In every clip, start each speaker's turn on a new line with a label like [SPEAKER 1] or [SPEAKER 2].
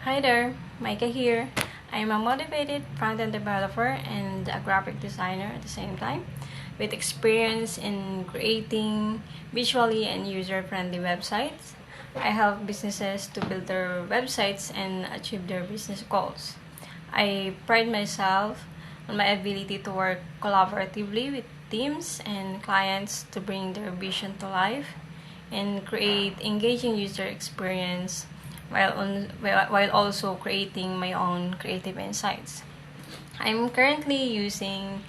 [SPEAKER 1] Hi there, Myka here. I'm a motivated front-end developer and a graphic designer at the same time, with experience in creating visually and user-friendly websites. I help businesses to build their websites and achieve their business goals. I pride myself on my ability to work collaboratively with teams and clients to bring their vision to life and create engaging user experience while also creating my own creative insights. I'm currently using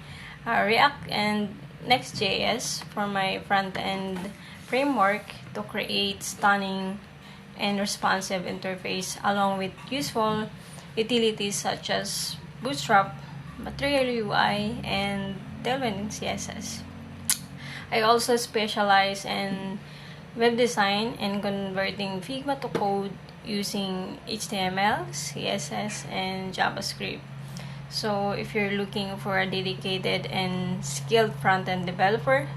[SPEAKER 1] React and Next.js for my front-end framework to create stunning and responsive interface along with useful utilities such as Bootstrap, Material UI, and Tailwind CSS. I also specialize in web design and converting Figma to code using HTML, CSS, and JavaScript. So if you're looking for a dedicated and skilled front-end developer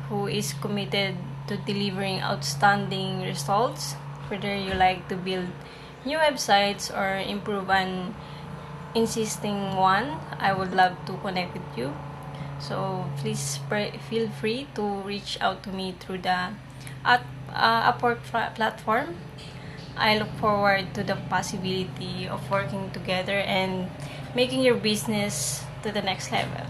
[SPEAKER 1] who is committed to delivering outstanding results, whether you like to build new websites or improve an existing one, I would love to connect with you. So please feel free to reach out to me through the Upwork platform. I look forward to the possibility of working together and making your business to the next level.